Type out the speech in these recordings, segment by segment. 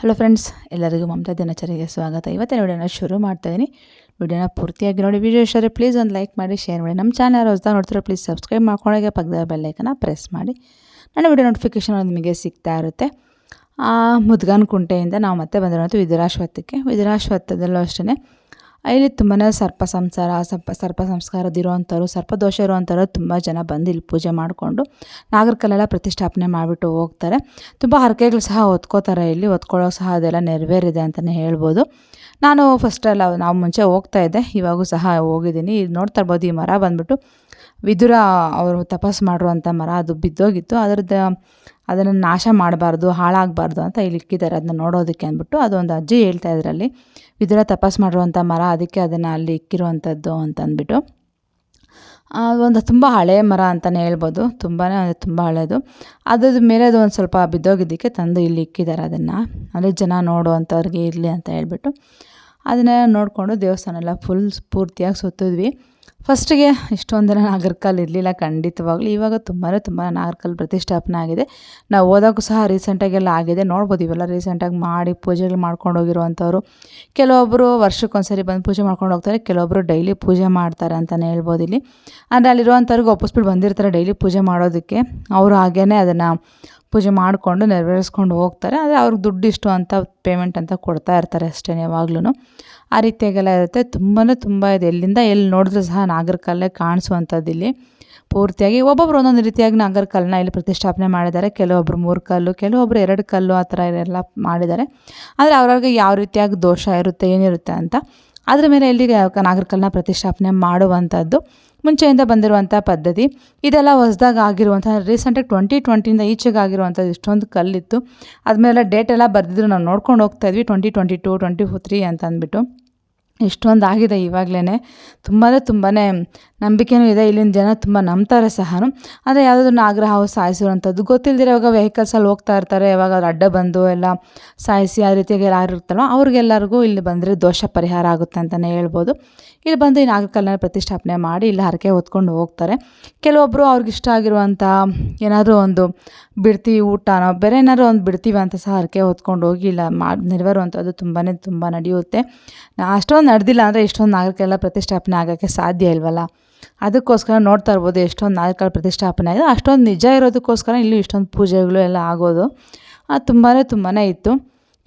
Hello friends, ಎಲ್ಲರಿಗೂ ಮಮತಾ ದಿನಚರಿಗೆ ಸ್ವಾಗತ. ಇವತ್ತಿನ ವಿಡಿಯೋನ ಶುರು ಮಾಡ್ತಾಯಿದ್ದೀನಿ. ವಿಡಿಯೋನ ಪೂರ್ತಿಯಾಗಿ ನೋಡಿ. ವಿಡಿಯೋ ಇಷ್ಟ ಪ್ಲೀಸ್ ಒಂದು ಲೈಕ್ ಮಾಡಿ, ಶೇರ್ ಮಾಡಿ. ನಮ್ಮ ಚಾನಲ್ ಹೊಸದಾಗಿ ನೋಡ್ತಿರೋ ಪ್ಲೀಸ್ ಸಬ್ಸ್ಕ್ರೈಬ್ ಮಾಡ್ಕೊಂಡಾಗ ಪಕ್ಕದ ಬೆಲ್ಲೈಕನ್ನ ಪ್ರೆಸ್ ಮಾಡಿ. ನನ್ನ ವಿಡಿಯೋ ನೋಟಿಫಿಕೇಷನ್ ನಿಮಗೆ ಸಿಗ್ತಾ ಇರುತ್ತೆ. ಮುದ್ಗನ್ ಕುಂಟೆಯಿಂದ ನಾವು ಮತ್ತೆ ಬಂದಿರೋದು ವಿದುರಾಶ್ವತ್ಥಕ್ಕೆ. ವಿದುರಾಶ್ವತ್ಥದಲ್ಲೂ ಅಷ್ಟೇ ಇಲ್ಲಿ ತುಂಬಾ ಸರ್ಪ ಸಂಸ್ಕಾರದಿರೋವಂಥವ್ರು, ಸರ್ಪದೋಷ ಇರೋವಂಥವ್ರು ತುಂಬ ಜನ ಬಂದು ಇಲ್ಲಿ ಪೂಜೆ ಮಾಡಿಕೊಂಡು ನಾಗರಕಲ್ಲೆಲ್ಲ ಪ್ರತಿಷ್ಠಾಪನೆ ಮಾಡಿಬಿಟ್ಟು ಹೋಗ್ತಾರೆ. ತುಂಬ ಹರಕೆಗಳು ಸಹ ಹೊತ್ಕೋತಾರೆ. ಇಲ್ಲಿ ಹೊತ್ಕೊಳ್ಳೋ ಸಹ ಅದೆಲ್ಲ ನೆರವೇರಿದೆ ಅಂತಲೇ ಹೇಳ್ಬೋದು. ನಾನು ನಾವು ಮುಂಚೆ ಹೋಗ್ತಾ ಇದ್ದೆ, ಇವಾಗೂ ಸಹ ಹೋಗಿದ್ದೀನಿ. ಇದು ನೋಡ್ತಾ ಇರ್ಬೋದು, ಈ ಮರ ಬಂದುಬಿಟ್ಟು ವಿದುರ ಅವರು ತಪಸ್ಸು ಮಾಡಿರುವಂಥ ಮರ. ಅದು ಬಿದ್ದೋಗಿತ್ತು. ಅದನ್ನು ನಾಶ ಮಾಡಬಾರ್ದು, ಹಾಳಾಗಬಾರ್ದು ಅಂತ ಇಲ್ಲಿ ಇಕ್ಕಿದ್ದಾರೆ. ಅದನ್ನ ನೋಡೋದಕ್ಕೆ ಅಂದ್ಬಿಟ್ಟು ಅದೊಂದು ಅಜ್ಜಿ ಹೇಳ್ತಾ ಇದ್ರಲ್ಲಿ, ವಿದುರ ತಪಸ್ಸು ಮಾಡಿರುವಂಥ ಮರ, ಅದಕ್ಕೆ ಅದನ್ನು ಅಲ್ಲಿ ಇಕ್ಕಿರುವಂಥದ್ದು ಅಂತಂದ್ಬಿಟ್ಟು. ಒಂದು ತುಂಬ ಹಳೆಯ ಮರ ಅಂತಲೇ ಹೇಳ್ಬೋದು. ತುಂಬ ಹಳೆಯದು. ಅದ್ರ ಮೇಲೆ ಅದು ಒಂದು ಸ್ವಲ್ಪ ಬಿದ್ದೋಗಿದ್ದಕ್ಕೆ ತಂದು ಇಲ್ಲಿ ಇಕ್ಕಿದ್ದಾರೆ. ಅದನ್ನು ಅಲ್ಲಿ ಜನ ನೋಡುವಂಥವ್ರಿಗೆ ಇರಲಿ ಅಂತ ಹೇಳ್ಬಿಟ್ಟು ಅದನ್ನೇ ನೋಡಿಕೊಂಡು ದೇವಸ್ಥಾನ ಎಲ್ಲ ಪೂರ್ತಿಯಾಗಿ ಸುತ್ತಿದ್ವಿ. ಫಸ್ಟಿಗೆ ಇಷ್ಟೊಂದಿನ ನಾಗರಕಲ್ಲು ಇರಲಿಲ್ಲ ಖಂಡಿತವಾಗ್ಲೂ. ಇವಾಗ ತುಂಬ ನಾಗರಕಲ್ಲು ಪ್ರತಿಷ್ಠಾಪನೆ ಆಗಿದೆ. ನಾವು ಹೋದಾಗೂ ಸಹ ರೀಸೆಂಟಾಗೆಲ್ಲ ಆಗಿದೆ. ನೋಡ್ಬೋದು, ಇವೆಲ್ಲ ರೀಸೆಂಟಾಗಿ ಮಾಡಿ ಪೂಜೆಗಳು ಮಾಡ್ಕೊಂಡು ಹೋಗಿರುವಂಥವ್ರು. ಕೆಲವೊಬ್ಬರು ವರ್ಷಕ್ಕೊಂದ್ಸರಿ ಬಂದು ಪೂಜೆ ಮಾಡ್ಕೊಂಡು ಹೋಗ್ತಾರೆ, ಕೆಲವೊಬ್ಬರು ಡೈಲಿ ಪೂಜೆ ಮಾಡ್ತಾರೆ ಅಂತಲೇ ಹೇಳ್ಬೋದು. ಇಲ್ಲಿ ಅಂದರೆ ಅಲ್ಲಿರುವಂಥವ್ರಿಗೆ ಒಪ್ಪಿಸ್ಬಿಟ್ಟು ಬಂದಿರ್ತಾರೆ ಡೈಲಿ ಪೂಜೆ ಮಾಡೋದಕ್ಕೆ. ಅವರು ಹಾಗೇ ಅದನ್ನು ಪೂಜೆ ಮಾಡಿಕೊಂಡು ನೆರವೇರಿಸ್ಕೊಂಡು ಹೋಗ್ತಾರೆ. ಆದರೆ ಅವ್ರಿಗೆ ದುಡ್ಡು ಇಷ್ಟು ಅಂತ ಪೇಮೆಂಟ್ ಅಂತ ಕೊಡ್ತಾ ಇರ್ತಾರೆ ಅಷ್ಟೇ ಯಾವಾಗ್ಲೂ. ಆ ರೀತಿಯಾಗೆಲ್ಲ ಇರುತ್ತೆ. ತುಂಬ ಇದೆ. ಎಲ್ಲಿಂದ ಎಲ್ಲಿ ನೋಡಿದ್ರೂ ಸಹ ನಾಗರಕಲ್ಲೇ ಕಾಣಿಸುವಂಥದ್ದು ಇಲ್ಲಿ ಪೂರ್ತಿಯಾಗಿ. ಒಬ್ಬೊಬ್ರು ಒಂದೊಂದು ರೀತಿಯಾಗಿ ನಾಗರಕಲ್ಲನ್ನ ಇಲ್ಲಿ ಪ್ರತಿಷ್ಠಾಪನೆ ಮಾಡಿದ್ದಾರೆ. ಕೆಲವೊಬ್ಬರು 3 ಕಲ್ಲು, ಕೆಲವೊಬ್ಬರು 2 ಕಲ್ಲು, ಆ ಥರ ಎಲ್ಲ ಮಾಡಿದ್ದಾರೆ. ಆದರೆ ಅವ್ರವ್ರಿಗೆ ಯಾವ ರೀತಿಯಾಗಿ ದೋಷ ಇರುತ್ತೆ, ಏನಿರುತ್ತೆ ಅಂತ ಅದ್ರ ಮೇಲೆ ಇಲ್ಲಿ ನಾಗರಕಲ್ಲನ್ನ ಪ್ರತಿಷ್ಠಾಪನೆ ಮಾಡುವಂಥದ್ದು ಮುಂಚೆಯಿಂದ ಬಂದಿರುವಂಥ ಪದ್ಧತಿ. ಇದೆಲ್ಲ ಹೊಸದಾಗಿ ಆಗಿರುವಂಥ ರೀಸೆಂಟಾಗಿ 2020ಇಂದ ಈಚೆಗೆ ಆಗಿರುವಂಥದ್ದು. ಇಷ್ಟೊಂದು ಕಲ್ಲಿತ್ತು. ಅದ್ಮೇಲೆ ಡೇಟ್ ಎಲ್ಲ ಬರೆದಿದ್ರು, ನಾವು ನೋಡ್ಕೊಂಡು ಹೋಗ್ತಾಯಿದ್ವಿ 2022, 2023 ಅಂತ ಅಂದ್ಬಿಟ್ಟು. ಇಷ್ಟೊಂದು ಆಗಿದೆ ಇವಾಗಲೇ. ತುಂಬಾ ನಂಬಿಕೆನೂ ಇದೆ. ಇಲ್ಲಿನ ಜನ ತುಂಬ ನಂಬ್ತಾರೆ ಸಹ. ಆದರೆ ಯಾವುದಾದ್ರು ನಾಗರ ಹಾವು ಸಾಯಿಸಿರುವಂಥದ್ದು ಗೊತ್ತಿಲ್ಲದಿರೋ ಇವಾಗ ವೆಹಿಕಲ್ಸಲ್ಲಿ ಹೋಗ್ತಾ ಇರ್ತಾರೆ, ಯಾವಾಗ ಅವ್ರು ಅಡ್ಡ ಬಂದು ಎಲ್ಲ ಸಾಯಿಸಿ ಆ ರೀತಿಯಾಗಿ ಯಾರು ಇರ್ತಾರೋ ಅವ್ರಿಗೆಲ್ಲರಿಗೂ ಇಲ್ಲಿ ಬಂದರೆ ದೋಷ ಪರಿಹಾರ ಆಗುತ್ತೆ ಅಂತಲೇ ಹೇಳ್ಬೋದು. ಇಲ್ಲಿ ಬಂದು ಈ ನಾಗರಕಲ್ಲನ್ನ ಪ್ರತಿಷ್ಠಾಪನೆ ಮಾಡಿ ಇಲ್ಲಿ ಹರಕೆ ಹೊತ್ಕೊಂಡು ಹೋಗ್ತಾರೆ. ಕೆಲವೊಬ್ಬರು ಅವ್ರಿಗಿಷ್ಟ ಆಗಿರುವಂಥ ಏನಾದರೂ ಒಂದು ಬಿಡ್ತೀವಿ, ಊಟನೋ ಬೇರೆ ಏನಾದ್ರು ಒಂದು ಬಿಡ್ತೀವಿ ಅಂತ ಸಹ ಹರಕೆ ಹೊತ್ಕೊಂಡು ಹೋಗಿ ಇಲ್ಲ ನೆರವೇರುವಂಥದ್ದು ತುಂಬ ನಡೆಯುತ್ತೆ. ಅಷ್ಟೊಂದು ನಡೆದಿಲ್ಲ ಅಂದರೆ ಇಷ್ಟೊಂದು ನಾಗರಕಲ್ಲ ಪ್ರತಿಷ್ಠಾಪನೆ ಆಗೋಕ್ಕೆ ಸಾಧ್ಯ ಇಲ್ವಲ್ಲ. ಅದಕ್ಕೋಸ್ಕರ ನೋಡ್ತಾ ಇರ್ಬೋದು ಎಷ್ಟೊಂದು ನಾಗರಕಲ್ಲ ಪ್ರತಿಷ್ಠಾಪನೆ ಆಗಿದೆ. ಅಷ್ಟೊಂದು ನಿಜ ಇರೋದಕ್ಕೋಸ್ಕರ ಇಲ್ಲಿ ಇಷ್ಟೊಂದು ಪೂಜೆಗಳು ಎಲ್ಲ ಆಗೋದು ತುಂಬಾ ಇತ್ತು.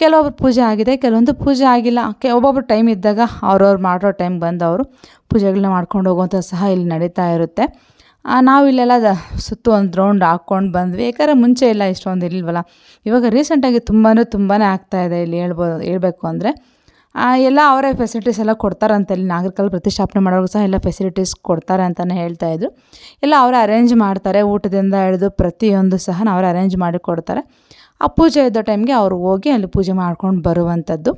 ಕೆಲವೊಬ್ರು ಪೂಜೆ ಆಗಿದೆ, ಕೆಲವೊಂದು ಪೂಜೆ ಆಗಿಲ್ಲ. ಒಬ್ಬೊಬ್ರು ಟೈಮ್ ಇದ್ದಾಗ ಅವ್ರವ್ರು ಮಾಡೋ ಟೈಮ್ ಬಂದು ಅವರು ಪೂಜೆಗಳನ್ನ ಮಾಡ್ಕೊಂಡು ಹೋಗುವಂಥ ಸಹ ಇಲ್ಲಿ ನಡೀತಾ ಇರುತ್ತೆ. ನಾವು ಇಲ್ಲೆಲ್ಲ ಸುತ್ತು ಒಂದು ರೌಂಡ್ ಹಾಕ್ಕೊಂಡು ಬಂದ್ವಿ. ಯಾಕಂದರೆ ಮುಂಚೆ ಎಲ್ಲ ಇಷ್ಟೊಂದು ಇರಲಿಲ್ವಲ್ಲ. ಇವಾಗ ರೀಸೆಂಟಾಗಿ ತುಂಬಾ ಆಗ್ತಾಯಿದೆ ಇಲ್ಲಿ ಹೇಳ್ಬೇಕು ಅಂದರೆ. ಎಲ್ಲ ಅವರೇ ಫೆಸಿಲಿಟೀಸ್ ಎಲ್ಲ ಕೊಡ್ತಾರಂತೆ. ಇಲ್ಲಿ ನಾಗರಕಲ್ಲ ಪ್ರತಿಷ್ಠಾಪನೆ ಮಾಡೋರು ಸಹ ಎಲ್ಲ ಫೆಸಿಲಿಟೀಸ್ ಕೊಡ್ತಾರೆ ಅಂತಲೇ ಹೇಳ್ತಾಯಿದ್ರು. ಎಲ್ಲ ಅವರೇ ಅರೇಂಜ್ ಮಾಡ್ತಾರೆ. ಊಟದಿಂದ ಹಿಡಿದು ಪ್ರತಿಯೊಂದು ಸಹ ಅವರೇ ಅರೇಂಜ್ ಮಾಡಿ ಕೊಡ್ತಾರೆ. ಆ ಪೂಜೆ ಇದ್ದ ಟೈಮ್ಗೆ ಅವರು ಹೋಗಿ ಅಲ್ಲಿ ಪೂಜೆ ಮಾಡ್ಕೊಂಡು ಬರುವಂಥದ್ದು.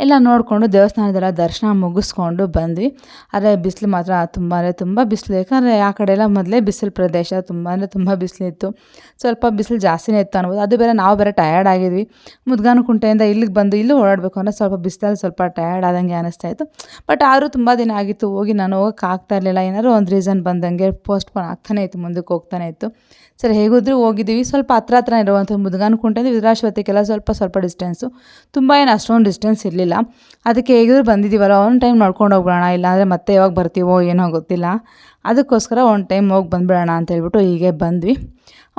ಎಲ್ಲ ನೋಡಿಕೊಂಡು ದೇವಸ್ಥಾನದೆಲ್ಲ ದರ್ಶನ ಮುಗಿಸ್ಕೊಂಡು ಬಂದ್ವಿ. ಆದರೆ ಬಿಸಿಲು ಮಾತ್ರ ತುಂಬ ಬಿಸಿಲು. ಯಾಕಂದರೆ ಆ ಕಡೆ ಎಲ್ಲ ಮೊದಲೇ ಬಿಸಿಲು ಪ್ರದೇಶ, ತುಂಬ ಬಿಸಿಲಿತ್ತು. ಸ್ವಲ್ಪ ಬಿಸಿಲು ಜಾಸ್ತಿನೇ ಇತ್ತು ಅನ್ಬೋದು. ಅದು ಬೇರೆ ನಾವು ಬೇರೆ ಟಯರ್ಡ್ ಆಗಿದ್ವಿ. ಮುದ್ಗನ್ ಕುಂಟೆಯಿಂದ ಇಲ್ಲಿಗೆ ಬಂದು ಇಲ್ಲೂ ಓಡಾಡಬೇಕು ಅಂದರೆ ಸ್ವಲ್ಪ ಬಿಸಿಲಲ್ಲಿ ಸ್ವಲ್ಪ ಟಯರ್ಡ್ ಆದಂಗೆ ಅನ್ನಿಸ್ತಾಯಿತ್ತು. ಬಟ್ ಆದರೂ ತುಂಬ ದಿನ ಆಗಿತ್ತು ಹೋಗಿ, ನಾನು ಹೋಗೋಕ್ಕೆ ಆಗ್ತಾ ಇರಲಿಲ್ಲ. ಏನಾದ್ರು ಒಂದು ರೀಸನ್ ಬಂದಂಗೆ ಪೋಸ್ಟ್ಪೋನ್ ಆಗ್ತಾನೆ ಇತ್ತು, ಮುಂದಕ್ಕೆ ಹೋಗ್ತಾನೆ ಇತ್ತು. ಸರಿ ಹೇಗಿದ್ರೂ ಹೋಗಿದ್ದೀವಿ. ಸ್ವಲ್ಪ ಹತ್ರ ಇರುವಂಥ ಮುದ್ಗನ್ ಕುಂಟೆಯಿಂದ ವಿದುರಾಶ್ವತ್ಥಕ್ಕೆಲ್ಲ ಸ್ವಲ್ಪ ಡಿಸ್ಟೆನ್ಸು. ತುಂಬ ಏನು ಅಷ್ಟೊಂದು ಡಿಸ್ಟೆನ್ಸ್ ಇರಲಿಲ್ಲ. ಅದಕ್ಕೆ ಹೇಗಿದ್ರು ಬಂದಿದ್ದೀವಲ್ಲ, ಒಂದು ಟೈಮ್ ನೋಡ್ಕೊಂಡು ಹೋಗ್ಬಿಡೋಣ, ಇಲ್ಲಾಂದರೆ ಮತ್ತೆ ಯಾವಾಗ ಬರ್ತೀವೋ ಏನೋ ಗೊತ್ತಿಲ್ಲ. ಅದಕ್ಕೋಸ್ಕರ ಒಂದು ಟೈಮ್ ಹೋಗಿ ಬಂದುಬಿಡೋಣ ಅಂತ ಹೇಳ್ಬಿಟ್ಟು ಹೀಗೆ ಬಂದ್ವಿ.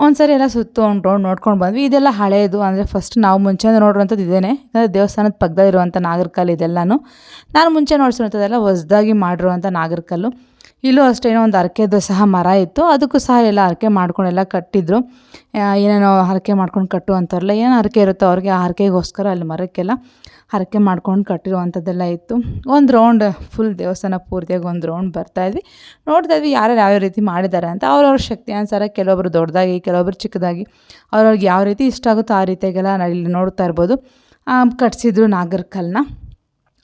ಒಂದು ಸರಿ ಎಲ್ಲ ಸುತ್ತು ಒಂದು ರೌಂಡ್ ನೋಡ್ಕೊಂಡು ಬಂದ್ವಿ. ಇದೆಲ್ಲ ಹಳೆಯದು. ಅಂದರೆ ಫಸ್ಟ್ ನಾವು ಮುಂಚೆಯಿಂದ ನೋಡಿರುವಂಥದ್ದು ಇದೇನೆ. ಯಾಕಂದರೆ ದೇವಸ್ಥಾನದ ಪಕ್ಕದಲ್ಲಿರುವಂಥ ನಾಗರಕಲ್ಲು ಇದೆಲ್ಲನೂ. ನಾನು ಮುಂಚೆ ನೋಡ್ಸಿರುವಂಥದ್ದೆಲ್ಲ ಹೊಸದಾಗಿ ಮಾಡಿರುವಂಥ ನಾಗರಕಲ್ಲು. ಇಲ್ಲೂ ಅಷ್ಟೇ ಏನೋ ಒಂದು ಹರಕೆದು ಸಹ ಮರ ಇತ್ತು. ಅದಕ್ಕೂ ಸಹ ಎಲ್ಲ ಹರಕೆ ಮಾಡ್ಕೊಂಡೆಲ್ಲ ಕಟ್ಟಿದ್ರು. ಏನೇನೋ ಹರಕೆ ಮಾಡ್ಕೊಂಡು ಕಟ್ಟುವಂಥವ್ರಲ್ಲ, ಏನೋ ಹರಕೆ ಇರುತ್ತೋ ಅವ್ರಿಗೆ ಆ ಹರಕೆಗೋಸ್ಕರ ಅಲ್ಲಿ ಮರಕ್ಕೆಲ್ಲ ಹರಕೆ ಮಾಡ್ಕೊಂಡು ಕಟ್ಟಿರುವಂಥದ್ದೆಲ್ಲ ಇತ್ತು. ಒಂದು ರೌಂಡ್ ಫುಲ್ ದೇವಸ್ಥಾನ ಪೂರ್ತಿಯಾಗಿ ಒಂದು ರೌಂಡ್ ಬರ್ತಾಯಿದ್ವಿ. ನೋಡ್ತಾಯಿದ್ವಿ ಯಾರ್ಯಾರು ಯಾವ್ಯಾವ ರೀತಿ ಮಾಡಿದ್ದಾರೆ ಅಂತ. ಅವ್ರವ್ರ ಶಕ್ತಿ ಅನುಸಾರ ಕೆಲವೊಬ್ಬರು ದೊಡ್ಡದಾಗಿ, ಕೆಲವೊಬ್ಬರು ಚಿಕ್ಕದಾಗಿ, ಅವ್ರವ್ರಿಗೆ ಯಾವ ರೀತಿ ಇಷ್ಟ ಆಗುತ್ತೋ ಆ ರೀತಿಯಾಗೆಲ್ಲ ಇಲ್ಲಿ ನೋಡ್ತಾ ಇರ್ಬೋದು ಕಟ್ಟಿಸಿದ್ರು ನಾಗರಕಲ್ಲನ್ನ.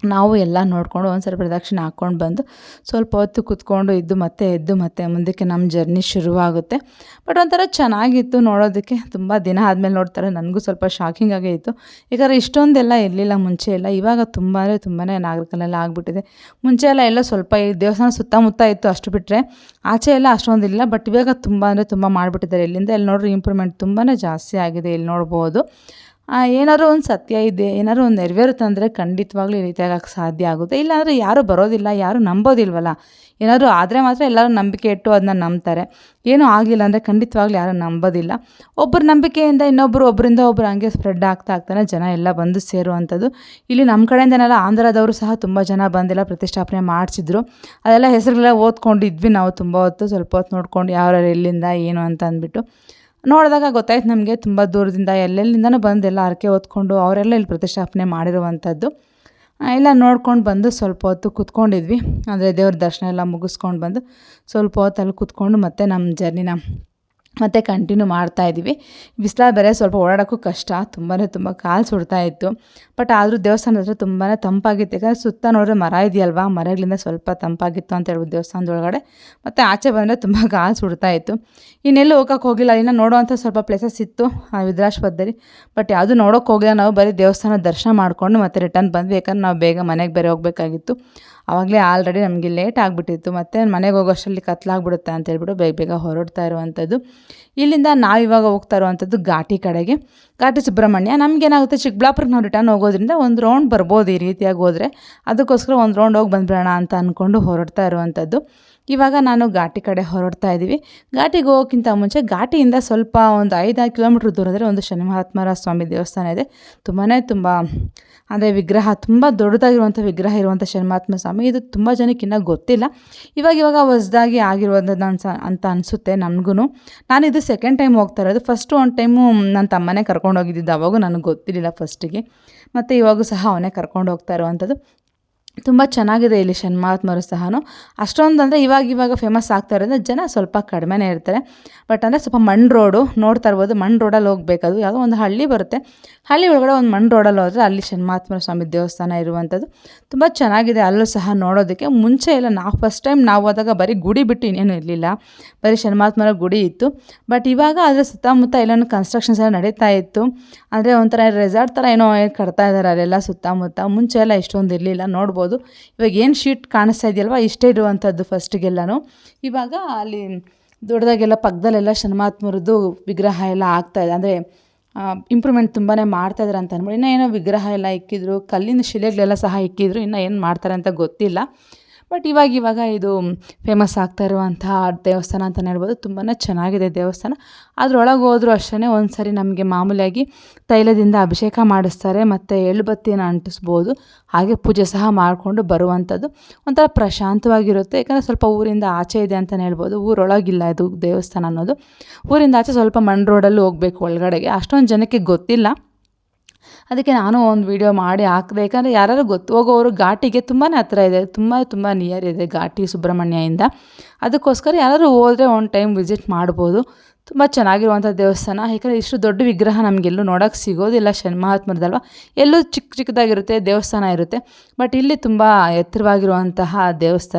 ನಾವು ಎಲ್ಲ ನೋಡಿಕೊಂಡು ಒಂದು ಸರಿ ಪ್ರದಕ್ಷಿಣೆ ಹಾಕ್ಕೊಂಡು ಬಂದು ಸ್ವಲ್ಪ ಹೊತ್ತು ಕೂತ್ಕೊಂಡು ಎದ್ದು ಮತ್ತೆ ಮುಂದಕ್ಕೆ ನಮ್ಮ ಜರ್ನಿ ಶುರುವಾಗುತ್ತೆ. ಬಟ್ ಒಂಥರ ಚೆನ್ನಾಗಿತ್ತು ನೋಡೋದಕ್ಕೆ. ತುಂಬ ದಿನ ಆದಮೇಲೆ ನೋಡ್ತಾರೆ. ನನಗೂ ಸ್ವಲ್ಪ ಶಾಕಿಂಗ್ ಆಗೇ ಇತ್ತು. ಯಾಕಂದರೆ ಇಷ್ಟೊಂದೆಲ್ಲ ಇರಲಿಲ್ಲ ಮುಂಚೆ ಎಲ್ಲ. ಇವಾಗ ತುಂಬಾ ನಾಗರಕಲ್ಲೆಲ್ಲ ಆಗಿಬಿಟ್ಟಿದೆ. ಮುಂಚೆ ಎಲ್ಲ ಸ್ವಲ್ಪ ಈ ದೇವಸ್ಥಾನ ಸುತ್ತಮುತ್ತ ಇತ್ತು, ಅಷ್ಟು ಬಿಟ್ಟರೆ ಆಚೆ ಎಲ್ಲ ಅಷ್ಟೊಂದಿಲ್ಲ. ಬಟ್ ಇವಾಗ ತುಂಬ ಮಾಡಿಬಿಟ್ಟಿದ್ದಾರೆ. ಇಲ್ಲಿಂದ ಎಲ್ಲಿ ನೋಡ್ರಿ ಇಂಪ್ರೂವ್ಮೆಂಟ್ ತುಂಬಾ ಜಾಸ್ತಿ ಆಗಿದೆ, ಇಲ್ಲಿ ನೋಡ್ಬೋದು. ಏನಾದ್ರು ಒಂದು ಸತ್ಯ ಇದೆ, ಏನಾದ್ರು ಒಂದು ನೆರವೇರುತ್ತಂದರೆ ಖಂಡಿತವಾಗ್ಲೂ ಈ ರೀತಿ ಆಗಕ್ಕೆ ಸಾಧ್ಯ ಆಗುತ್ತೆ. ಇಲ್ಲಾಂದರೆ ಯಾರೂ ಬರೋದಿಲ್ಲ, ಯಾರೂ ನಂಬೋದಿಲ್ವಲ್ಲ. ಏನಾದರೂ ಆದರೆ ಮಾತ್ರ ಎಲ್ಲರೂ ನಂಬಿಕೆ ಇಟ್ಟು ಅದನ್ನ ನಂಬ್ತಾರೆ. ಏನೂ ಆಗಲಿಲ್ಲ ಅಂದರೆ ಖಂಡಿತವಾಗ್ಲೂ ಯಾರೂ ನಂಬೋದಿಲ್ಲ. ಒಬ್ಬರ ನಂಬಿಕೆಯಿಂದ ಒಬ್ಬರಿಂದ ಒಬ್ಬರು ಹಂಗೆ ಸ್ಪ್ರೆಡ್ ಆಗ್ತಾನೆ ಜನ ಎಲ್ಲ ಬಂದು ಸೇರುವಂಥದ್ದು. ಇಲ್ಲಿ ನಮ್ಮ ಕಡೆಯಿಂದನೆಲ್ಲ ಆಂಧ್ರದವರು ಸಹ ತುಂಬ ಜನ ಬಂದೆಲ್ಲ ಪ್ರತಿಷ್ಠಾಪನೆ ಮಾಡಿಸಿದ್ರು. ಅದೆಲ್ಲ ಹೆಸರುಗಳೆಲ್ಲ ಓದ್ಕೊಂಡಿದ್ವಿ ನಾವು ತುಂಬ ಹೊತ್ತು, ಸ್ವಲ್ಪ ಹೊತ್ತು ನೋಡ್ಕೊಂಡು ಯಾರ್ಯಾರು ಎಲ್ಲಿಂದ ಏನು ಅಂತ ಅಂದ್ಬಿಟ್ಟು ನೋಡಿದಾಗ ಗೊತ್ತಾಯ್ತು ನಮಗೆ ತುಂಬ ದೂರದಿಂದ ಎಲ್ಲೆಲ್ಲಿಂದನೂ ಬಂದು ಎಲ್ಲ ಹರಕೆ ಹೊತ್ಕೊಂಡು ಅವರೆಲ್ಲ ಇಲ್ಲಿ ಪ್ರತಿಷ್ಠಾಪನೆ ಮಾಡಿರುವಂಥದ್ದು. ಎಲ್ಲ ನೋಡ್ಕೊಂಡು ಬಂದು ಸ್ವಲ್ಪ ಹೊತ್ತು ಕೂತ್ಕೊಂಡಿದ್ವಿ. ಅಂದರೆ ದೇವ್ರ ದರ್ಶನ ಎಲ್ಲ ಮುಗಿಸ್ಕೊಂಡು ಬಂದು ಸ್ವಲ್ಪ ಹೊತ್ತು ಅಲ್ಲಿ ಕೂತ್ಕೊಂಡು ಮತ್ತೆ ನಮ್ಮ ಜರ್ನಿನ ಮತ್ತೆ ಕಂಟಿನ್ಯೂ ಮಾಡ್ತಾಯಿದ್ವಿ. ಬಿಸಿಲು ಬೇರೆ ಸ್ವಲ್ಪ ಓಡಾಡೋಕ್ಕೂ ಕಷ್ಟ, ತುಂಬ ಕಾಲು ಸುಡ್ತಾಯಿತ್ತು. ಬಟ್ ಆದರೂ ದೇವಸ್ಥಾನದ ಹತ್ರ ತುಂಬಾ ತಂಪಾಗಿತ್ತು. ಯಾಕಂದರೆ ಸುತ್ತ ನೋಡಿದ್ರೆ ಮರ ಇದೆಯಲ್ವಾ, ಮರಗಳಿಂದ ಸ್ವಲ್ಪ ತಂಪಾಗಿತ್ತು ಅಂತ ಹೇಳ್ಬೋದು ದೇವಸ್ಥಾನದೊಳಗಡೆ. ಮತ್ತು ಆಚೆ ಬಂದರೆ ತುಂಬ ಕಾಲು ಸುಡ್ತಾಯಿತ್ತು. ಇನ್ನೆಲ್ಲೂ ಹೋಗೋಕ್ಕೆ ಹೋಗಿಲ್ಲ. ಇನ್ನು ನೋಡುವಂಥ ಸ್ವಲ್ಪ ಪ್ಲೇಸಸ್ ಇತ್ತು ವಿದ್ರಾಶ್ಪದಲ್ಲಿ, ಬಟ್ ಯಾವುದೂ ನೋಡೋಕ್ಕೆ ಹೋಗಿಲ್ಲ ನಾವು. ಬರೀ ದೇವಸ್ಥಾನ ದರ್ಶನ ಮಾಡಿಕೊಂಡು ಮತ್ತೆ ರಿಟರ್ನ್ ಬಂದ್ವಿ. ಯಾಕಂದ್ರೆ ನಾವು ಬೇಗ ಮನೆಗೆ ಬೇರೆ ಹೋಗಬೇಕಾಗಿತ್ತು. ಆವಾಗಲೇ ಆಲ್ರೆಡಿ ನಮಗೆ ಲೇಟ್ ಆಗಿಬಿಟ್ಟಿತ್ತು. ಮತ್ತು ಮನೆಗೆ ಹೋಗೋಷ್ಟರಲ್ಲಿ ಕತ್ಲಾಗ್ಬಿಡುತ್ತೆ ಅಂತ ಹೇಳ್ಬಿಟ್ಟು ಬೇಗ ಹೊರಡ್ತಾ ಇರುವಂಥದ್ದು. ಇಲ್ಲಿಂದ ನಾವಿವಾಗ ಹೋಗ್ತಾ ಇರುವಂಥದ್ದು ಘಾಟಿ ಕಡೆಗೆ, ಘಾಟಿ ಸುಬ್ರಹ್ಮಣ್ಯ. ನಮಗೇನಾಗುತ್ತೆ, ಚಿಕ್ಕಬಳ್ಳಾಪುರಕ್ಕೆ ನಾವು ರಿಟರ್ನ್ ಹೋಗೋದ್ರಿಂದ ಒಂದು ರೌಂಡ್ ಬರ್ಬೋದು ಈ ರೀತಿಯಾಗಿ ಹೋದರೆ. ಅದಕ್ಕೋಸ್ಕರ ಒಂದು ರೌಂಡ್ ಹೋಗಿ ಬಂದ್ಬಿಡೋಣ ಅಂತ ಅಂದ್ಕೊಂಡು ಹೊರಡ್ತಾ ಇರುವಂಥದ್ದು. ಇವಾಗ ನಾನು ಘಾಟಿ ಕಡೆ ಹೊರಡ್ತಾ ಇದ್ದೀವಿ. ಘಾಟಿಗೆ ಹೋಗೋಕ್ಕಿಂತ ಮುಂಚೆ ಘಾಟಿಯಿಂದ ಸ್ವಲ್ಪ ಒಂದು 5 ಕಿಲೋಮೀಟ್ರ್ ದೂರದಲ್ಲಿ ಒಂದು ಶನಿ ಮಹಾತ್ಮರ ಸ್ವಾಮಿ ದೇವಸ್ಥಾನ ಇದೆ. ತುಂಬ ಅಂದರೆ ವಿಗ್ರಹ, ತುಂಬ ದೊಡ್ಡದಾಗಿರುವಂಥ ವಿಗ್ರಹ ಇರುವಂಥ ಶನಿ ಮಹಾತ್ಮ ಸ್ವಾಮಿ. ಇದು ತುಂಬ ಜನಕ್ಕೆ ಇನ್ನೂ ಗೊತ್ತಿಲ್ಲ. ಇವಾಗ ಹೊಸದಾಗಿ ಆಗಿರುವಂಥದ್ದು ಅಂತ ಅನಿಸುತ್ತೆ ನನಗೂ. ನಾನಿದು ಸೆಕೆಂಡ್ ಟೈಮ್ ಹೋಗ್ತಾ ಇರೋದು. ಫಸ್ಟು ಒಂದು ಟೈಮು ನನ್ನ ತಮ್ಮನೇ ಕರ್ಕೊಂಡು ಹೋಗಿದ್ದಿದ್ದು. ಅವಾಗೂ ನನಗೆ ಗೊತ್ತಿರಲಿಲ್ಲ ಫಸ್ಟಿಗೆ. ಮತ್ತು ಇವಾಗೂ ಸಹ ಅವನೇ ಕರ್ಕೊಂಡು ಹೋಗ್ತಾ ಇರುವಂಥದ್ದು. ತುಂಬ ಚೆನ್ನಾಗಿದೆ ಇಲ್ಲಿ ಶನಿ ಮಹಾತ್ಮರು ಸಹ. ಅಷ್ಟೊಂದು ಅಂದರೆ ಇವಾಗ ಫೇಮಸ್ ಆಗ್ತಾ ಇರೋದ್ರೆ ಜನ ಸ್ವಲ್ಪ ಕಡಿಮೆನೇ ಇರ್ತಾರೆ. ಬಟ್ ಅಂದರೆ ಸ್ವಲ್ಪ ಮಣ್ಣು ರೋಡು ನೋಡ್ತಾ ಇರ್ಬೋದು. ಮಣ್ಣು ರೋಡಲ್ಲಿ ಹೋಗ್ಬೇಕದು. ಯಾವುದೋ ಒಂದು ಹಳ್ಳಿ ಬರುತ್ತೆ. ಹಳ್ಳಿ ಒಳಗಡೆ ಒಂದು ಮಣ್ಣು ರೋಡಲ್ಲಿ ಹೋದರೆ ಅಲ್ಲಿ ಶನಿ ಮಹಾತ್ಮರ ಸ್ವಾಮಿ ದೇವಸ್ಥಾನ ಇರುವಂಥದ್ದು. ತುಂಬ ಚೆನ್ನಾಗಿದೆ ಅಲ್ಲೂ ಸಹ ನೋಡೋದಕ್ಕೆ. ಮುಂಚೆ ಎಲ್ಲ ನಾವು ಫಸ್ಟ್ ಟೈಮ್ ನಾವು ಹೋದಾಗ ಬರೀ ಗುಡಿ ಬಿಟ್ಟು ಇನ್ನೇನು ಇರಲಿಲ್ಲ, ಬರೀ ಶನಿ ಮಹಾತ್ಮರ ಗುಡಿ ಇತ್ತು. ಬಟ್ ಇವಾಗ ಅದರ ಸುತ್ತಮುತ್ತ ಎಲ್ಲನೂ ಕನ್ಸ್ಟ್ರಕ್ಷನ್ಸ್ ಎಲ್ಲ ನಡೀತಾ ಇತ್ತು. ಅಂದರೆ ಒಂಥರ ರೆಸಾರ್ಟ್ ಥರ ಏನೋ ಕಟ್ತಾ ಇದ್ದಾರೆ ಅಲ್ಲೆಲ್ಲ ಸುತ್ತಮುತ್ತ. ಮುಂಚೆ ಎಲ್ಲ ಇಷ್ಟೊಂದು ಇರಲಿಲ್ಲ, ನೋಡ್ಬೋದು. ಇವಾಗ ಏನು ಶೀಟ್ ಕಾಣಿಸ್ತಾ ಇದೆಯಲ್ವ, ಇಷ್ಟೇ ಇರುವಂಥದ್ದು ಫಸ್ಟಿಗೆಲ್ಲನೂ. ಇವಾಗ ಅಲ್ಲಿ ದೊಡ್ಡದಾಗೆಲ್ಲ ಪಕ್ಕದಲ್ಲೆಲ್ಲ ಶನಿ ಮಹಾತ್ಮರದ್ದು ವಿಗ್ರಹ ಎಲ್ಲ ಆಗ್ತಾಯಿದೆ. ಅಂದರೆ ಇಂಪ್ರೂವ್ಮೆಂಟ್ ತುಂಬಾ ಮಾಡ್ತಾಯಿದ್ದಾರೆ ಅಂತ ಅಂದ್ಬಿಟ್ಟು. ಇನ್ನೂ ಏನೋ ವಿಗ್ರಹ ಎಲ್ಲ ಇಕ್ಕಿದ್ರು, ಕಲ್ಲಿನ ಶಿಲೆಗಳೆಲ್ಲ ಸಹ ಇಕ್ಕಿದ್ರು. ಇನ್ನೂ ಏನು ಮಾಡ್ತಾರೆ ಅಂತ ಗೊತ್ತಿಲ್ಲ. ಬಟ್ ಇವಾಗ ಇದು ಫೇಮಸ್ ಆಗ್ತಾ ಇರುವಂತಹ ದೇವಸ್ಥಾನ ಅಂತಲೇ ಹೇಳ್ಬೋದು. ತುಂಬಾ ಚೆನ್ನಾಗಿದೆ ದೇವಸ್ಥಾನ. ಅದರೊಳಗೆ ಹೋದರೂ ಅಷ್ಟೇ ಒಂದು ಸರಿ ನಮಗೆ ಮಾಮೂಲಿಯಾಗಿ ತೈಲದಿಂದ ಅಭಿಷೇಕ ಮಾಡಿಸ್ತಾರೆ, ಮತ್ತು ಎಳ್ಳುಬತ್ತಿನ ಅಂಟಿಸ್ಬೋದು. ಹಾಗೆ ಪೂಜೆ ಸಹ ಮಾಡಿಕೊಂಡು ಬರುವಂಥದ್ದು. ಒಂಥರ ಪ್ರಶಾಂತವಾಗಿರುತ್ತೆ. ಯಾಕಂದರೆ ಸ್ವಲ್ಪ ಊರಿಂದ ಆಚೆ ಇದೆ ಅಂತಲೇ ಹೇಳ್ಬೋದು. ಊರೊಳಗಿಲ್ಲ ಇದು ದೇವಸ್ಥಾನ ಅನ್ನೋದು. ಊರಿಂದ ಆಚೆ ಸ್ವಲ್ಪ ಮಣ್ಣು ರೋಡಲ್ಲಿ ಹೋಗಬೇಕು ಒಳಗಡೆಗೆ. ಅಷ್ಟೊಂದು ಜನಕ್ಕೆ ಗೊತ್ತಿಲ್ಲ. ಅದಕ್ಕೆ ನಾನು ಒಂದು ವಿಡಿಯೋ ಮಾಡಿ ಹಾಕಿದೆ. ಯಾಕಂದರೆ ಯಾರಾದ್ರು ಹೋಗೋರು ಘಾಟಿಗೆ ತುಂಬಾ ಹತ್ತಿರ ಇದೆ, ತುಂಬ ನಿಯರ್ ಇದೆ ಘಾಟಿ ಸುಬ್ರಹ್ಮಣ್ಯದಿಂದ. ಅದಕ್ಕೋಸ್ಕರ ಯಾರಾದರೂ ಹೋದರೆ ಒಂದು ಟೈಮ್ ವಿಸಿಟ್ ಮಾಡ್ಬೋದು. ತುಂಬ ಚೆನ್ನಾಗಿರುವಂಥ ದೇವಸ್ಥಾನ. ಯಾಕಂದರೆ ಇಷ್ಟು ದೊಡ್ಡ ವಿಗ್ರಹ ನಮಗೆಲ್ಲೂ ನೋಡೋಕ್ಕೆ ಸಿಗೋದಿಲ್ಲ ಶನಿ ಮಹಾತ್ಮರದಲ್ವ. ಎಲ್ಲೂ ಚಿಕ್ಕದಾಗಿರುತ್ತೆ, ದೇವಸ್ಥಾನ ಇರುತ್ತೆ. ಬಟ್ ಇಲ್ಲಿ ತುಂಬ ಎತ್ತರವಾಗಿರುವಂತಹ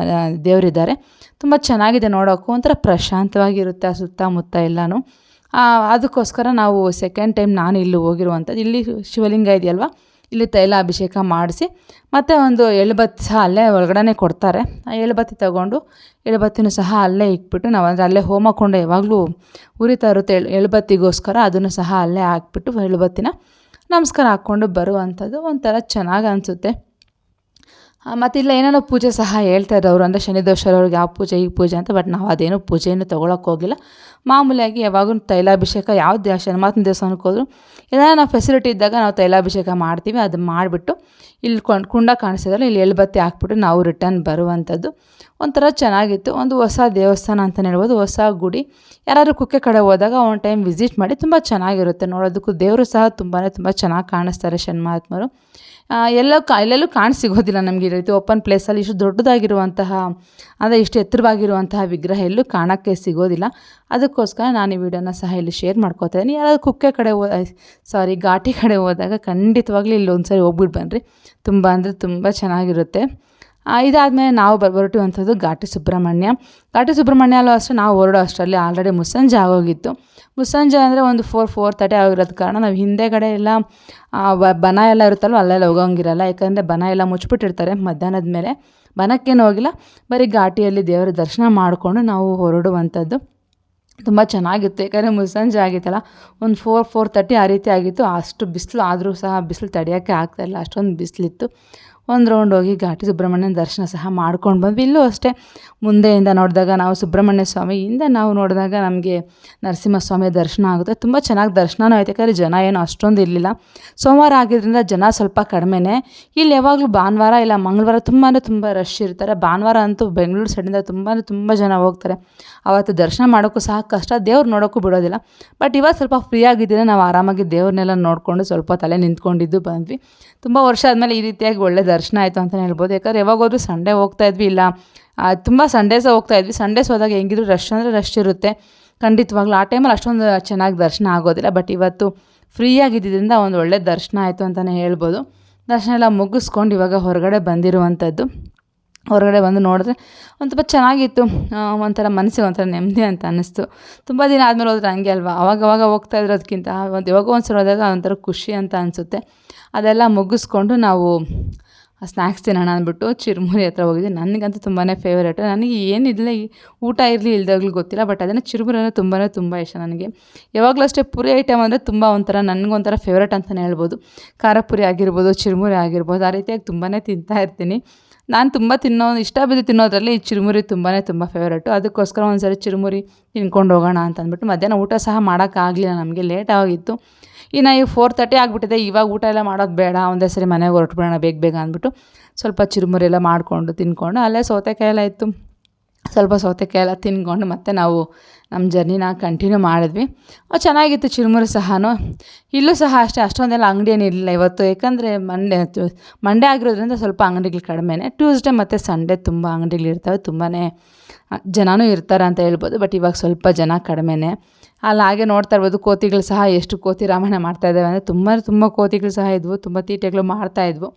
ದೇವರಿದ್ದಾರೆ. ತುಂಬ ಚೆನ್ನಾಗಿದೆ ನೋಡೋಕ್ಕೂ. ಒಂಥರ ಪ್ರಶಾಂತವಾಗಿರುತ್ತೆ ಆ ಸುತ್ತಮುತ್ತ ಎಲ್ಲನೂ. ಅದಕ್ಕೋಸ್ಕರ ನಾವು ಸೆಕೆಂಡ್ ಟೈಮ್ ನಾನು ಇಲ್ಲಿ ಹೋಗಿರುವಂಥದ್ದು. ಇಲ್ಲಿ ಶಿವಲಿಂಗ ಇದೆಯಲ್ವ, ಇಲ್ಲಿ ತೈಲ ಅಭಿಷೇಕ ಮಾಡಿಸಿ ಮತ್ತು ಒಂದು ಎಳ್ಳುಬತ್ತಿ ಸಹ ಅಲ್ಲೇ ಒಳಗಡೆ ಕೊಡ್ತಾರೆ. ಆ ಎಳ್ಳುಬತ್ತಿ ತೊಗೊಂಡು ಎಳ್ಳುಬತ್ತಿನೂ ಸಹ ಅಲ್ಲೇ ಇಟ್ಬಿಟ್ಟು ನಾವು ಅಂದರೆ ಅಲ್ಲೇ ಹೋಮಕೊಂಡ ಯಾವಾಗಲೂ ಉರಿತಾ ಇರುತ್ತೆ ಎಳ್ಳುಬತ್ತಿಗೋಸ್ಕರ. ಅದನ್ನು ಸಹ ಅಲ್ಲೇ ಹಾಕ್ಬಿಟ್ಟು ಎಳ್ಳುಬತ್ತಿನ ನಮಸ್ಕಾರ ಹಾಕ್ಕೊಂಡು ಬರುವಂಥದ್ದು. ಒಂಥರ ಚೆನ್ನಾಗಿ ಅನಿಸುತ್ತೆ. ಮತ್ತು ಇಲ್ಲ ಏನೇನೋ ಪೂಜೆ ಸಹ ಹೇಳ್ತಾಯಿದ್ರು ಅವರು. ಅಂದರೆ ಶನಿ ದೋಷರವ್ರಿಗೆ ಆ ಪೂಜೆ ಈ ಪೂಜೆ ಅಂತ. ಬಟ್ ನಾವು ಅದೇನೋ ಪೂಜೆಯನ್ನು ತೊಗೊಳಕ್ಕೆ ಹೋಗಿಲ್ಲ. ಮಾಮೂಲಿಯಾಗಿ ಯಾವಾಗೂ ತೈಲಾಭಿಷೇಕ ಯಾವ್ದು ಶನಿ ಮಹಾತ್ಮ ದೇವಸ್ಥಾನಕ್ಕೆ ಹೋದ್ರು ಏನಾದ್ರು ನಾವು ಫೆಸಿಲಿಟಿ ಇದ್ದಾಗ ನಾವು ತೈಲಾಭಿಷೇಕ ಮಾಡ್ತೀವಿ. ಅದು ಮಾಡಿಬಿಟ್ಟು ಇಲ್ಲಿ ಕುಂಡ ಕಾಣಿಸ್ತಿದ್ರಲ್ಲ, ಇಲ್ಲಿ ಎಳ್ಳುಬತ್ತಿ ಹಾಕ್ಬಿಟ್ಟು ನಾವು ರಿಟರ್ನ್ ಬರುವಂಥದ್ದು. ಒಂಥರ ಚೆನ್ನಾಗಿತ್ತು. ಒಂದು ಹೊಸ ದೇವಸ್ಥಾನ ಅಂತಲೇ ಹೇಳ್ಬೋದು, ಹೊಸ ಗುಡಿ. ಯಾರಾದರೂ ಕುಕ್ಕೆ ಕಡೆ ಹೋದಾಗ ಒಂದು ಟೈಮ್ ವಿಸಿಟ್ ಮಾಡಿ. ತುಂಬ ಚೆನ್ನಾಗಿರುತ್ತೆ ನೋಡೋದಕ್ಕೂ. ದೇವರು ಸಹ ತುಂಬ ಚೆನ್ನಾಗಿ ಕಾಣಿಸ್ತಾರೆ ಶನಿ ಮಹಾತ್ಮರು. ಎಲ್ಲೆಲ್ಲೂ ಸಿಗೋದಿಲ್ಲ ನಮಗೆ ಈ ರೀತಿ ಓಪನ್ ಪ್ಲೇಸಲ್ಲಿ ಇಷ್ಟು ದೊಡ್ಡದಾಗಿರುವಂತಹ, ಅಂದರೆ ಇಷ್ಟು ಎತ್ತರವಾಗಿರುವಂತಹ ವಿಗ್ರಹ ಎಲ್ಲೂ ಕಾಣೋಕ್ಕೆ ಸಿಗೋದಿಲ್ಲ. ಅದಕ್ಕೋಸ್ಕರ ನಾನು ಈ ವಿಡಿಯೋನ ಸಹ ಇಲ್ಲಿ ಶೇರ್ ಮಾಡ್ಕೋತಾ ಇದ್ದೀನಿ. ಯಾರಾದರೂ ಕುಕ್ಕೆ ಕಡೆ ಘಾಟಿ ಕಡೆ ಹೋದಾಗ ಖಂಡಿತವಾಗ್ಲೂ ಇಲ್ಲಿ ಒಂದು ಸರಿ ಹೋಗ್ಬಿಟ್ಟು ಬನ್ನಿರಿ. ತುಂಬ ಅಂದರೆ ತುಂಬ ಚೆನ್ನಾಗಿರುತ್ತೆ. ಇದಾದಮೇಲೆ ನಾವು ಹೊರಟುವಂಥದ್ದು ಘಾಟಿ ಸುಬ್ರಹ್ಮಣ್ಯ. ಘಾಟಿ ಸುಬ್ರಹ್ಮಣ್ಯಲ್ಲೂ ಅಷ್ಟೇ ನಾವು ಹೊರಡೋ ಅಷ್ಟರಲ್ಲಿ ಆಲ್ರೆಡಿ ಮುಸ್ಸಂಜೆ ಆಗೋಗಿತ್ತು. ಮುಸ್ಸಂಜೆ ಅಂದರೆ ಒಂದು 4:30 ಆಗಿರೋದು ಕಾರಣ ನಾವು ಹಿಂದೆಗಡೆ ಎಲ್ಲ ಬನ ಎಲ್ಲ ಇರುತ್ತಲ್ವ, ಅಲ್ಲೆಲ್ಲ ಹೋಗೋಂಗಿರಲ್ಲ. ಯಾಕಂದರೆ ಬನ ಎಲ್ಲ ಮುಚ್ಚಿಬಿಟ್ಟಿರ್ತಾರೆ ಮಧ್ಯಾಹ್ನದ ಮೇಲೆ. ಬನಕ್ಕೇನು ಹೋಗಿಲ್ಲ, ಬರೀ ಘಾಟಿಯಲ್ಲಿ ದೇವರ ದರ್ಶನ ಮಾಡಿಕೊಂಡು ನಾವು ಹೊರಡುವಂಥದ್ದು. ತುಂಬ ಚೆನ್ನಾಗಿತ್ತು. ಯಾಕಂದರೆ ಮುಸ್ಸಂಜೆ ಆಗಿತ್ತಲ್ಲ, ಒಂದು 4:30 ಆ ರೀತಿ ಆಗಿತ್ತು. ಅಷ್ಟು ಬಿಸಿಲು ಆದರೂ ಸಹ ಬಿಸಿಲು ತಡೆಯೋಕ್ಕೆ ಆಗ್ತಾಯಿಲ್ಲ, ಅಷ್ಟೊಂದು ಬಿಸಿಲಿತ್ತು. ಒಂದು ರೌಂಡ್ ಹೋಗಿ ಘಾಟಿ ಸುಬ್ರಹ್ಮಣ್ಯನ ದರ್ಶನ ಸಹ ಮಾಡ್ಕೊಂಡು ಬಂದ್ವಿ. ಇಲ್ಲೂ ಅಷ್ಟೇ ಮುಂದೆಯಿಂದ ನೋಡಿದಾಗ ನಾವು ಸುಬ್ರಹ್ಮಣ್ಯ ಸ್ವಾಮಿ, ಹಿಂದೆ ನಾವು ನೋಡಿದಾಗ ನಮಗೆ ನರಸಿಂಹಸ್ವಾಮಿಯ ದರ್ಶನ ಆಗುತ್ತೆ. ತುಂಬ ಚೆನ್ನಾಗಿ ದರ್ಶನವೂ ಆಯ್ತು, ಯಾಕಂದರೆ ಜನ ಏನು ಅಷ್ಟೊಂದು ಇರಲಿಲ್ಲ. ಸೋಮವಾರ ಆಗಿದ್ದರಿಂದ ಜನ ಸ್ವಲ್ಪ ಕಡಿಮೆನೇ. ಇಲ್ಲಿ ಯಾವಾಗಲೂ ಭಾನುವಾರ ಇಲ್ಲ ಮಂಗಳವಾರ ತುಂಬಾ ತುಂಬ ರಶ್ ಇರ್ತಾರೆ. ಭಾನುವಾರ ಅಂತೂ ಬೆಂಗಳೂರು ಸೈಡಿಂದ ತುಂಬ ಜನ ಹೋಗ್ತಾರೆ. ಆವತ್ತು ದರ್ಶನ ಮಾಡೋಕ್ಕೂ ಸಹ ಕಷ್ಟ, ದೇವ್ರು ನೋಡೋಕ್ಕೂ ಬಿಡೋದಿಲ್ಲ. ಬಟ್ ಇವತ್ತು ಸ್ವಲ್ಪ ಫ್ರೀ ಆಗಿದ್ದರೆ ನಾವು ಆರಾಮಾಗಿ ದೇವ್ರನ್ನೆಲ್ಲ ನೋಡಿಕೊಂಡು ಸ್ವಲ್ಪ ತಲೆ ನಿಂತ್ಕೊಂಡಿದ್ದು ಬಂದ್ವಿ. ತುಂಬ ವರ್ಷ ಆದಮೇಲೆ ಈ ರೀತಿಯಾಗಿ ಒಳ್ಳೆ ದರ್ಶನ ಆಯಿತು ಅಂತಲೇ ಹೇಳ್ಬೋದು. ಯಾಕಂದರೆ ಯಾವಾಗ ಹೋದ್ರೂ ಸಂಡೇ ಹೋಗ್ತಾಯಿದ್ವಿ, ಇಲ್ಲ ತುಂಬ ಸಂಡೇಸೇ ಹೋಗ್ತಾಯಿದ್ವಿ. ಸಂಡೇಸ್ ಹೋದಾಗ ಹೆಂಗಿದ್ರು ರಶ್ ಅಂದರೆ ರಶ್ ಇರುತ್ತೆ ಖಂಡಿತವಾಗ್ಲೂ. ಆ ಟೈಮಲ್ಲಿ ಅಷ್ಟೊಂದು ಚೆನ್ನಾಗಿ ದರ್ಶನ ಆಗೋದಿಲ್ಲ. ಬಟ್ ಇವತ್ತು ಫ್ರೀಯಾಗಿದ್ದರಿಂದ ಒಂದು ಒಳ್ಳೆ ದರ್ಶನ ಆಯಿತು ಅಂತಲೇ ಹೇಳ್ಬೋದು. ದರ್ಶನ ಎಲ್ಲ ಮುಗಿಸ್ಕೊಂಡು ಇವಾಗ ಹೊರಗಡೆ ಬಂದಿರುವಂಥದ್ದು. ಹೊರಗಡೆ ಬಂದು ನೋಡಿದ್ರೆ ಒಂದು ಸ್ವಲ್ಪ ಚೆನ್ನಾಗಿತ್ತು. ಒಂಥರ ಮನಸ್ಸಿಗೆ ಒಂಥರ ನೆಮ್ಮದಿ ಅಂತ ಅನ್ನಿಸ್ತು. ತುಂಬ ದಿನ ಆದಮೇಲೆ ಹೋದ್ರೆ ಹಂಗೆ ಅಲ್ವಾ, ಅವಾಗವಾಗ ಹೋಗ್ತಾ ಇರೋದಕ್ಕಿಂತ ಯಾವಾಗೋ ಒಂದು ಸಲ ಹೋದಾಗ ಒಂಥರ ಖುಷಿ ಅಂತ ಅನಿಸುತ್ತೆ. ಅದೆಲ್ಲ ಮುಗಿಸ್ಕೊಂಡು ನಾವು ಸ್ನ್ಯಾಕ್ಸ್ ತಿನ್ನೋಣ ಅಂದ್ಬಿಟ್ಟು ಚಿರುಮುರಿ ಹತ್ರ ಹೋಗಿದ್ವಿ. ನನಗಂತೂ ತುಂಬಾ ಫೇವರೇಟು. ನನಗೆ ಏನಿಲ್ಲ, ಊಟ ಇರಲಿ ಇಲ್ದಾಗಲೂ ಗೊತ್ತಿಲ್ಲ, ಬಟ್ ಅದನ್ನು ಚಿರುಮುರಿ ಅಂದರೆ ತುಂಬ ಇಷ್ಟ ನನಗೆ. ಯಾವಾಗಲೂ ಅಷ್ಟೇ ಪುರಿ ಐಟಮ್ ಅಂದರೆ ತುಂಬ ಒಂಥರ ನನಗೊಂಥರ ಫೇವ್ರೇಟ್ ಅಂತಲೇ ಹೇಳ್ಬೋದು. ಖಾರ ಪುರಿ ಆಗಿರ್ಬೋದು, ಚಿರುಮುರಿ ಆಗಿರ್ಬೋದು, ಆ ರೀತಿಯಾಗಿ ತುಂಬಾ ತಿಂತಾ ಇರ್ತೀನಿ. ನಾನು ತುಂಬ ಇಷ್ಟ ಬಿದ್ದು ತಿನ್ನೋದ್ರಲ್ಲಿ ಈ ಚಿರುಮುರಿ ತುಂಬ ಫೇವ್ರೇಟು. ಅದಕ್ಕೋಸ್ಕರ ಒಂದು ಸರಿ ಚಿರುಮುರಿ ತಿನ್ಕೊಂಡು ಹೋಗೋಣ ಅಂತ ಅಂದ್ಬಿಟ್ಟು ಮಧ್ಯಾಹ್ನ ಊಟ ಸಹ ಮಾಡೋಕ್ಕಾಗಲಿಲ್ಲ, ನಮಗೆ ಲೇಟ್ ಆಗಿತ್ತು. ಇನ್ನು ಈಗ 4:30 ಆಗಿಬಿಟ್ಟಿದೆ. ಇವಾಗ ಊಟ ಎಲ್ಲ ಮಾಡೋದು ಬೇಡ, ಒಂದೇ ಸರಿ ಮನೆಗೆ ಹೊರಟ್ಬಿಡೋಣ ಬೇಗ ಅಂದ್ಬಿಟ್ಟು ಸ್ವಲ್ಪ ಚಿರುಮುರಿ ಎಲ್ಲ ಮಾಡಿಕೊಂಡು ತಿಂದ್ಕೊಂಡು, ಅಲ್ಲೇ ಸೌತೆಕಾಯಿ ಎಲ್ಲ ಇತ್ತು, ಸ್ವಲ್ಪ ಸೌತೆಕಾಯಿ ಎಲ್ಲ ತಿಂದ್ಕೊಂಡು ಮತ್ತೆ ನಾವು ನಮ್ಮ ಜರ್ನಿನ ಕಂಟಿನ್ಯೂ ಮಾಡಿದ್ವಿ. ಚೆನ್ನಾಗಿತ್ತು ಚಿರುಮುರಿ ಸಹ. ಇಲ್ಲೂ ಸಹ ಅಷ್ಟೇ ಅಷ್ಟೊಂದೆಲ್ಲ ಅಂಗಡಿ ಏನಿರಲಿಲ್ಲ ಇವತ್ತು, ಯಾಕಂದರೆ ಮಂಡೇ ಆಗಿರೋದ್ರಿಂದ ಸ್ವಲ್ಪ ಅಂಗಡಿಗಳು ಕಡಿಮೆನೇ. ಟ್ಯೂಸ್ಡೇ ಮತ್ತು ಸಂಡೇ ತುಂಬ ಅಂಗಡಿಗಳಿರ್ತವೆ, ತುಂಬಾ ಜನನೂ ಇರ್ತಾರೆ ಅಂತ ಹೇಳ್ಬೋದು. ಬಟ್ ಇವಾಗ ಸ್ವಲ್ಪ ಜನ ಕಡಿಮೆನೇ. ಅಲ್ಲಿ ಹಾಗೆ ನೋಡ್ತಾ ಇರ್ಬೋದು, ಕೋತಿಗಳು ಸಹ ಎಷ್ಟು ಕೋತಿ ರಾಮಾಯಣ ಮಾಡ್ತಾಯಿದ್ದಾವೆ ಅಂದರೆ ತುಂಬ ಕೋತಿಗಳು ಸಹ ಇದ್ವು, ತುಂಬ ತೀಟೆಗಳು ಮಾಡ್ತಾಯಿದ್ವು.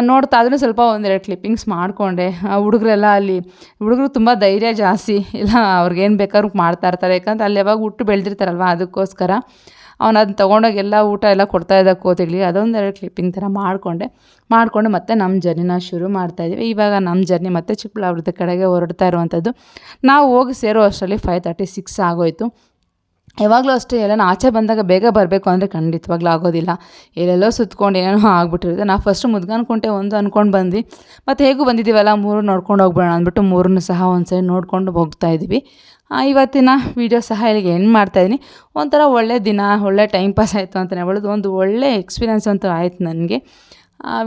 ನೋಡ್ತಾ ಅದನ್ನು ಸ್ವಲ್ಪ ಒಂದೆರಡು ಕ್ಲಿಪ್ಪಿಂಗ್ಸ್ ಮಾಡಿಕೊಂಡೆ. ಹುಡುಗರೆಲ್ಲ ಅಲ್ಲಿ ಹುಡುಗರು ತುಂಬ ಧೈರ್ಯ ಜಾಸ್ತಿ, ಇಲ್ಲ ಅವ್ರಿಗೇನು ಬೇಕಾದ್ರೂ ಮಾಡ್ತಾಯಿರ್ತಾರೆ. ಯಾಕಂದರೆ ಅಲ್ಲಿ ಯಾವಾಗ ಹುಟ್ಟು ಬೆಳೆದಿರ್ತಾರಲ್ವ, ಅದಕ್ಕೋಸ್ಕರ ಅವನು ಅದನ್ನ ತೊಗೊಂಡೋಗಿ ಎಲ್ಲ ಊಟ ಎಲ್ಲ ಕೊಡ್ತಾಯಿದ್ದ ಕೋತಿಗಳಿಗೆ. ಅದೊಂದೆರಡು ಕ್ಲಿಪ್ಪಿಂಗ್ ಥರ ಮಾಡಿಕೊಂಡು ಮತ್ತೆ ನಮ್ಮ ಜರ್ನಿನ ಶುರು ಮಾಡ್ತಾಯಿದ್ವಿ. ಇವಾಗ ನಮ್ಮ ಜರ್ನಿ ಮತ್ತೆ ಚಿಕ್ಕಬಳ್ಳಾಪುರದ ಕಡೆಗೆ ಹೊರಡ್ತಾ ಇರುವಂಥದ್ದು. ನಾವು ಹೋಗಿ ಸೇರೋ ಅಷ್ಟರಲ್ಲಿ 5:36 ಆಗೋಯಿತು. ಯಾವಾಗಲೂ ಅಷ್ಟೇ ಎಲ್ಲನೂ ಆಚೆ ಬಂದಾಗ ಬೇಗ ಬರಬೇಕು ಅಂದರೆ ಖಂಡಿತವಾಗ್ಲೂ ಆಗೋದಿಲ್ಲ. ಎಲ್ಲೆಲ್ಲೋ ಸುತ್ಕೊಂಡು ಏನೇನೋ ಆಗ್ಬಿಟ್ಟಿರುತ್ತೆ. ನಾವು ಫಸ್ಟು ಮುದ್ಗನಕುಂಟೆ ಒಂದು ಅಂದ್ಕೊಂಡು ಬಂದ್ವಿ, ಮತ್ತು ಹೇಗೂ ಬಂದಿದ್ದೀವಲ್ಲ 3 ನೋಡ್ಕೊಂಡು ಹೋಗ್ಬಿಡೋಣ ಅಂದ್ಬಿಟ್ಟು 3 ಸಹ ಒಂದು ಸರಿ ನೋಡ್ಕೊಂಡು ಹೋಗ್ತಾಯಿದ್ವಿ. ಇವತ್ತಿನ ವೀಡಿಯೋ ಸಹ ಇಲ್ಲಿಗೆ ಎಂಡ್ ಮಾಡ್ತಾಯಿದ್ದೀನಿ. ಒಂಥರ ಒಳ್ಳೆ ದಿನ, ಒಳ್ಳೆ ಟೈಮ್ ಪಾಸ್ ಆಯಿತು ಅಂತಲೇ ಹೇಳ್ಬೋದು. ಒಂದು ಒಳ್ಳೆ ಎಕ್ಸ್ಪೀರಿಯನ್ಸ್ ಅಂತೂ ಆಯಿತು ನನಗೆ.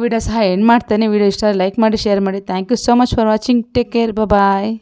ವೀಡಿಯೋ ಸಹ ಎಂಡ್ ಮಾಡ್ತೇನೆ. ವೀಡಿಯೋ ಇಷ್ಟ ಲೈಕ್ ಮಾಡಿ, ಶೇರ್ ಮಾಡಿ. Thank you so much for watching. Take care, bye.